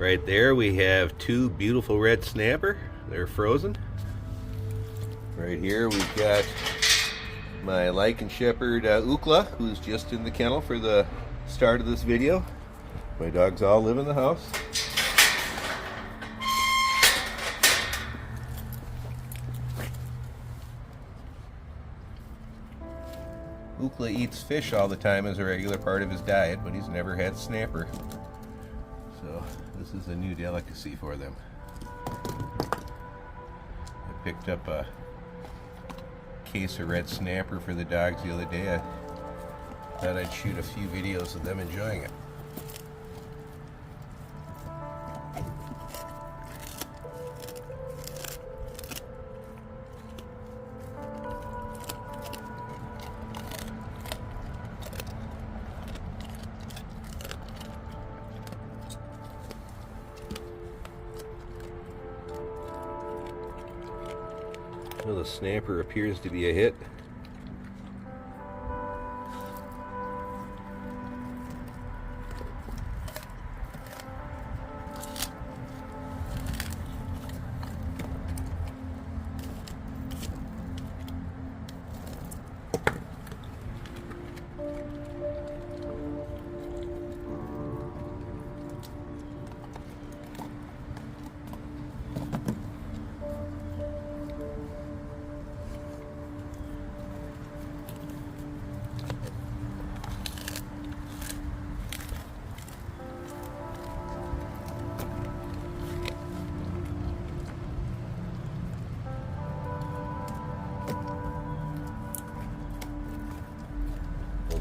Right there we have two beautiful red snapper. They're frozen. Right here we've got my Lycan Shepherd Ookla, who's just in the kennel for the start of this video. My dogs all live in the house. Ookla eats fish all the time as a regular part of his diet, but he's never had snapper. So this is a new delicacy for them. I picked up a case of red snapper for the dogs the other day. I thought I'd shoot a few videos of them enjoying it. Well, the snapper appears to be a hit.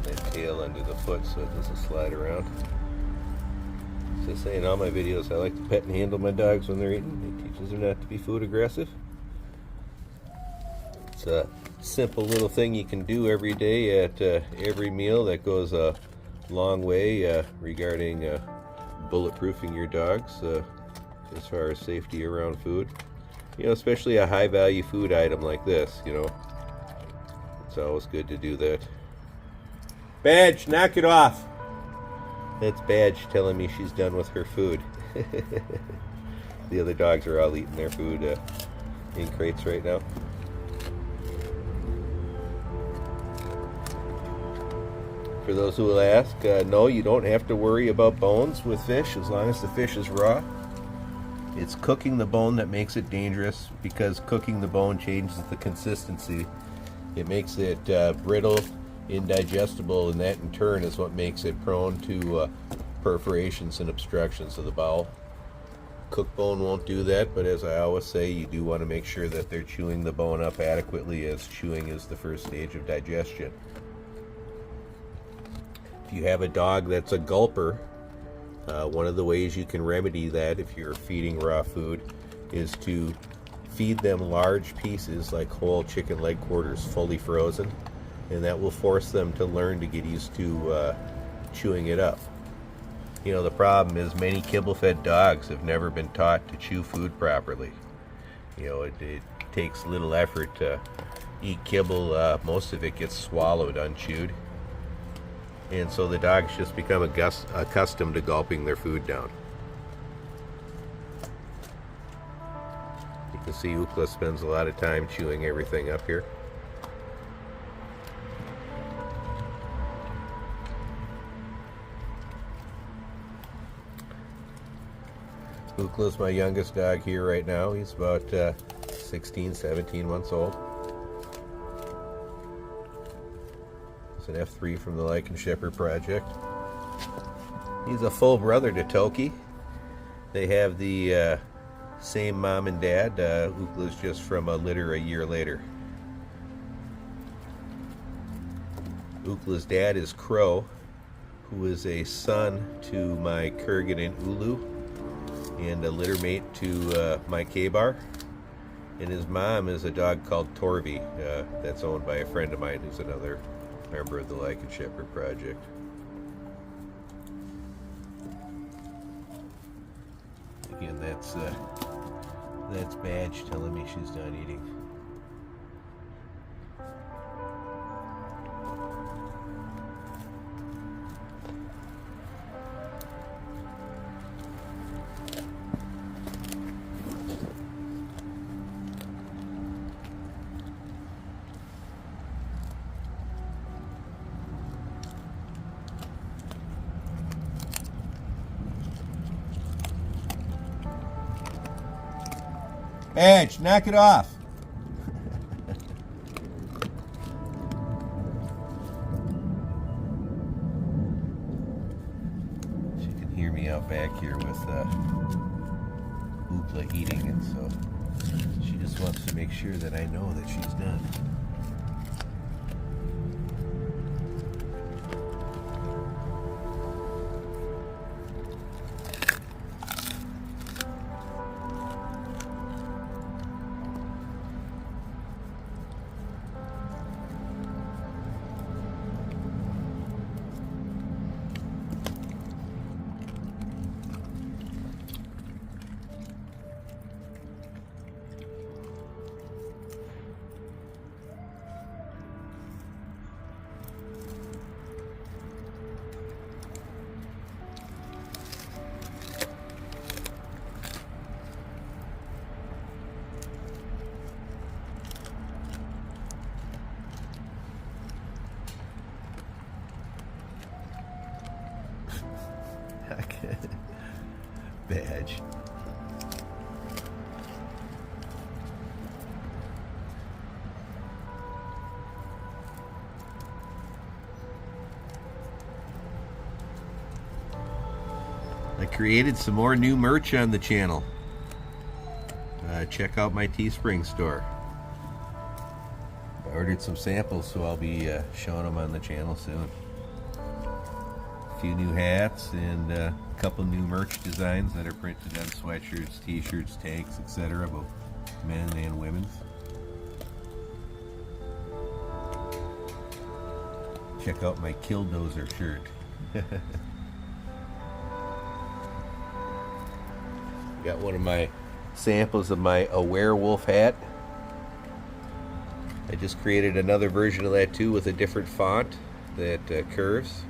That tail under the foot so it doesn't slide around. As I say in all my videos, I like to pet and handle my dogs when they're eating. It teaches them not to be food aggressive. It's a simple little thing you can do every day at every meal that goes a long way regarding bulletproofing your dogs as far as safety around food. You know, especially a high value food item like this, you know. It's always good to do that. Badge, knock it off. That's Badge telling me she's done with her food. The other dogs are all eating their food in crates right now. For those who will ask, no, you don't have to worry about bones with fish as long as the fish is raw. It's cooking the bone that makes it dangerous, because cooking the bone changes the consistency. It makes it brittle, indigestible, and that in turn is what makes it prone to perforations and obstructions of the bowel. Cooked bone won't do that, but as I always say, you do want to make sure that they're chewing the bone up adequately, as chewing is the first stage of digestion. If you have a dog that's a gulper, one of the ways you can remedy that if you're feeding raw food is to feed them large pieces like whole chicken leg quarters fully frozen, and that will force them to learn to get used to chewing it up. You know, the problem is many kibble-fed dogs have never been taught to chew food properly. You know, it takes little effort to eat kibble. Most of it gets swallowed unchewed. And so the dogs just become accustomed to gulping their food down. You can see Ookla spends a lot of time chewing everything up here. Ookla's my youngest dog here right now. He's about 16, 17 months old. It's an F3 from the Lycan Shepherd Project. He's a full brother to Toki. They have the same mom and dad. Ookla's just from a litter a year later. Ookla's dad is Crow, who is a son to my Kurgan and Ulu, and a litter mate to my K-Bar. And his mom is a dog called Torvi, that's owned by a friend of mine who's another member of the Lycan Shepherd Project. Again, that's Badge telling me she's done eating. Badge, knock it off. She can hear me out back here with Ookla eating, and so she just wants to make sure that I know that she's done. Badge. I created some more new merch on the channel. Check out my Teespring store. I ordered some samples, so I'll be showing them on the channel soon. A few new hats and a couple new merch designs that are printed on sweatshirts, t-shirts, tanks, etc., both men and women's. Check out my Killdozer shirt. Got one of my samples of my werewolf hat. I just created another version of that too with a different font that curves.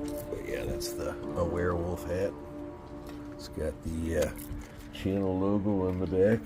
But yeah, that's the werewolf hat. It's got the channel logo on the back.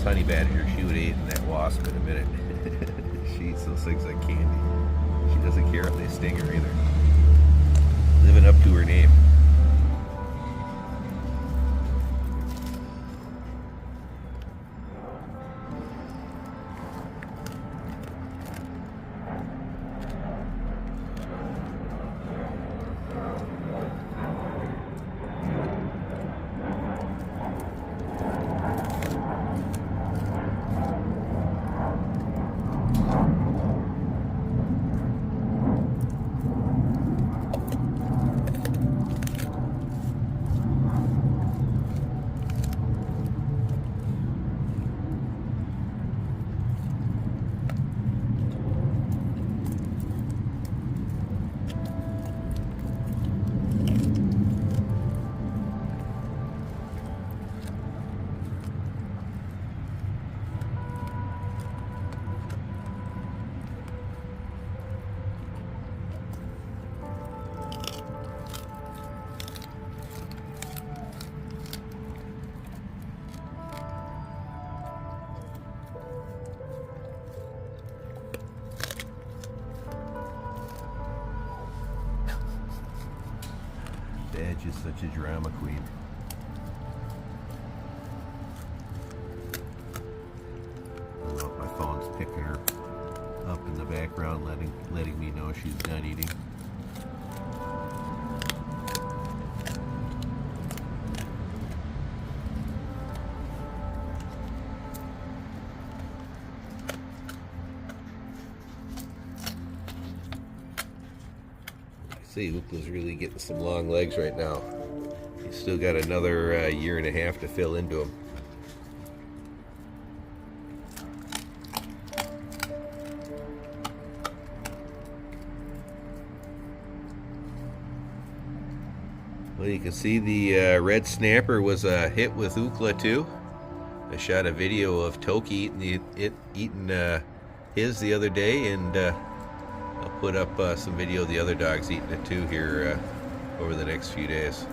Honey badger, she would eat that wasp in a minute. She eats those things like candy. She doesn't care if they sting her either. Living up to her name. Badge is such a drama queen. I don't know if my phone's picking her up in the background, letting me know she's done eating. See, Ookla's really getting some long legs right now. He's still got another year and a half to fill into him. Well, you can see the red snapper was a hit with Ookla too. I shot a video of Toki eating his the other day, and I'll put up some video of the other dogs eating it too here over the next few days.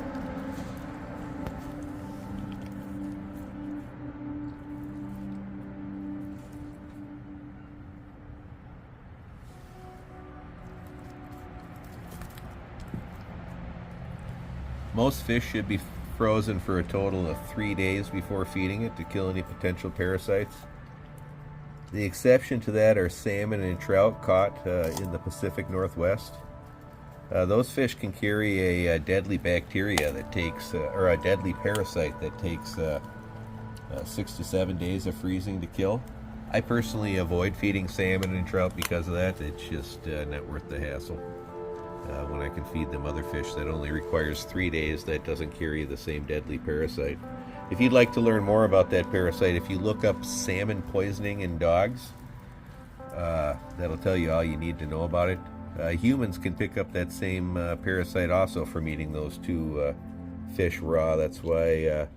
Most fish should be frozen for a total of 3 days before feeding it to kill any potential parasites. The exception to that are salmon and trout caught in the Pacific Northwest. Those fish can carry a deadly bacteria that takes, or a deadly parasite that takes 6 to 7 days of freezing to kill. I personally avoid feeding salmon and trout because of that. It's just not worth the hassle. When I can feed them other fish that only requires 3 days that doesn't carry the same deadly parasite. If you'd like to learn more about that parasite, if you look up salmon poisoning in dogs, that'll tell you all you need to know about it. Humans can pick up that same parasite also from eating those two fish raw. That's why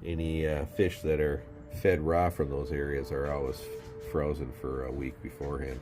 any fish that are fed raw from those areas are always frozen for a week beforehand.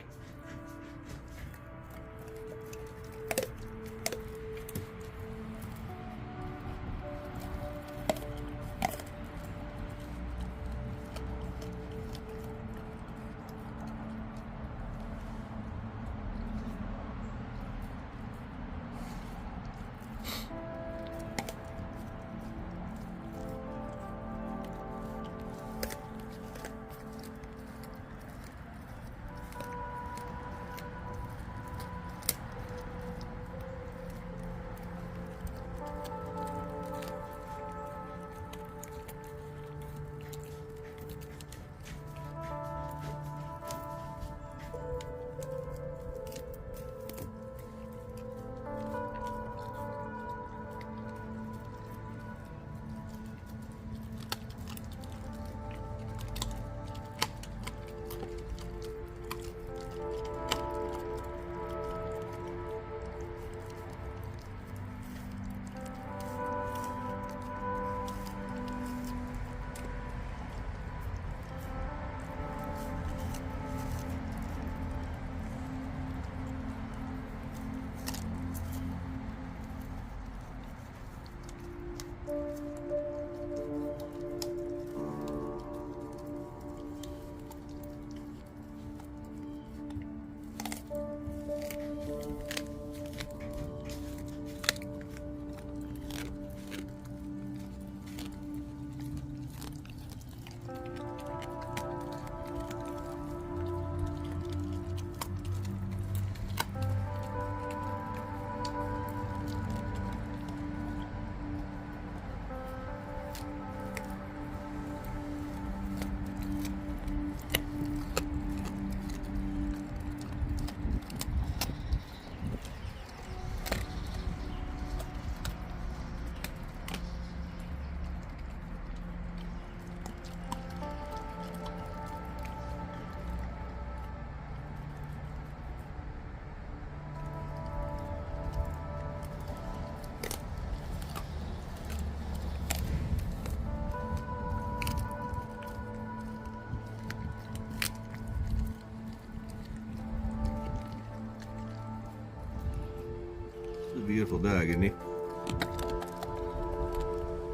Beautiful dog, isn't he?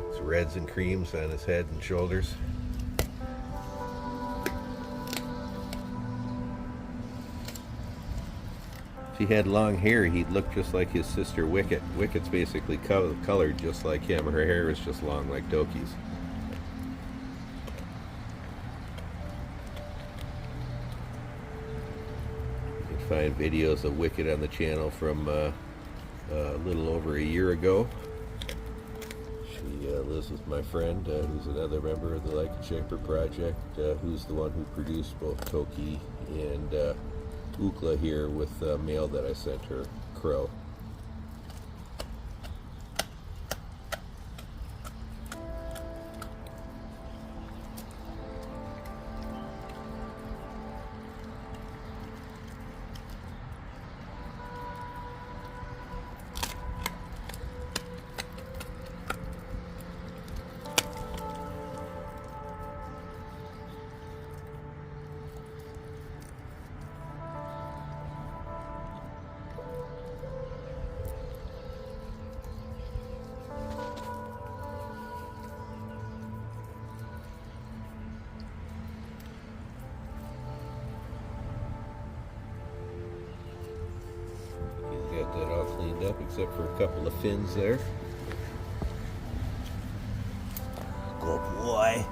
It's reds and creams on his head and shoulders. If he had long hair, he'd look just like his sister Wicket. Wicket's basically colored just like him. Her hair is just long like Toki's. You can find videos of Wicket on the channel from a little over a year ago. She lives with my friend, who's another member of the Lycan Shepherd Project, who's the one who produced both Toki and Ookla here with the mail that I sent her, Crow. up except for a couple of fins there. Good boy.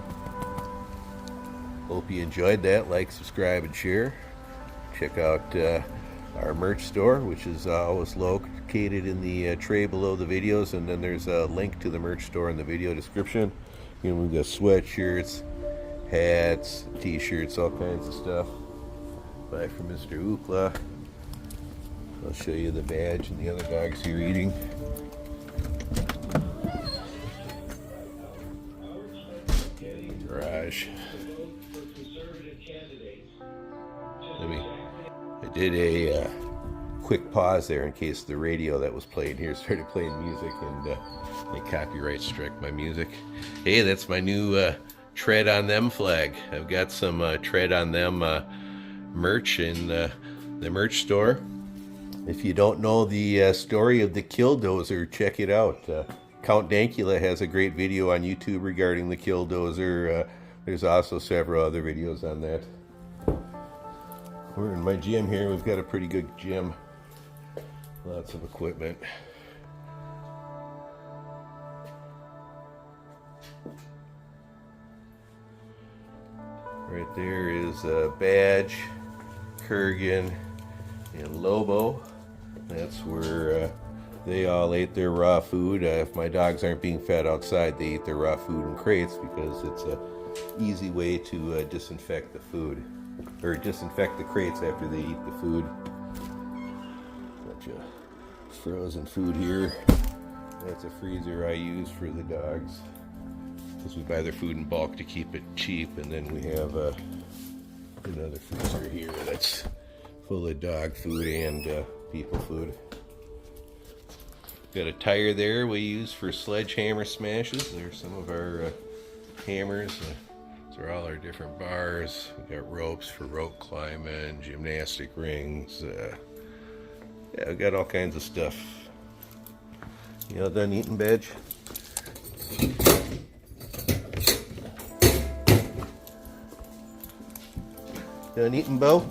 Hope you enjoyed that. Like, subscribe, and share. Check out our merch store, which is always located in the tray below the videos, and then there's a link to the merch store in the video description. You know, we've got sweatshirts, hats, t-shirts, all kinds of stuff. Bye from Mr. Ookla. I'll show you the badge and the other dogs here eating. Garage. I did a quick pause there in case the radio that was playing here started playing music and they copyright struck my music. Hey, that's my new Tread on Them flag. I've got some Tread on Them merch in the merch store. If you don't know the story of the Killdozer, check it out. Count Dankula has a great video on YouTube regarding the Killdozer. There's also several other videos on that. We're in my gym here. We've got a pretty good gym. Lots of equipment. Right there is Badge, Kurgan, and Lobo. That's where they all ate their raw food. If my dogs aren't being fed outside, they eat their raw food in crates because it's an easy way to disinfect the food, or disinfect the crates after they eat the food. Bunch of frozen food here. That's a freezer I use for the dogs because we buy their food in bulk to keep it cheap, and then we have another freezer here that's full of dog food and people food. Got a tire there we use for sledgehammer smashes. There's some of our hammers. These are all our different bars. We got ropes for rope climbing, gymnastic rings. Yeah, we got all kinds of stuff. You all done eating, Badge? Done eating, Bo?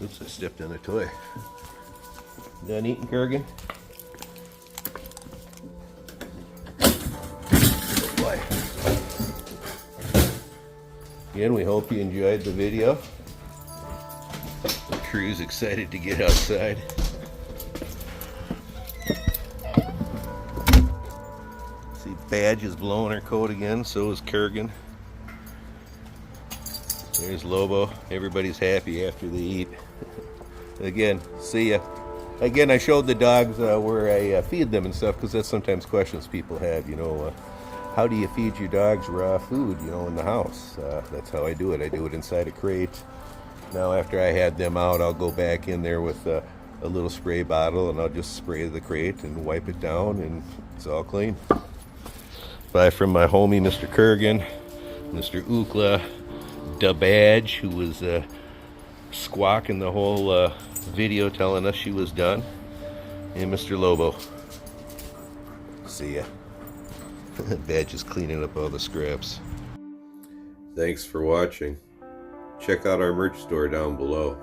Oops, I stepped on a toy. Done eating, Kurgan? Boy. Again, we hope you enjoyed the video. The crew's excited to get outside. See, Badge is blowing her coat again, so is Kurgan. There's Lobo. Everybody's happy after they eat. Again, see ya. Again, I showed the dogs where I feed them and stuff, because that's sometimes questions people have, you know, how do you feed your dogs raw food, you know, in the house? That's how I do it. I do it inside a crate. Now, after I had them out, I'll go back in there with a little spray bottle, and I'll just spray the crate and wipe it down, and it's all clean. Bye from my homie, Mr. Kurgan, Mr. Ookla, Da Badge, who was squawking the whole video telling us she was done, and Mr. Lobo. See ya. Badge is cleaning up all the scraps. Thanks for watching. Check out our merch store down below.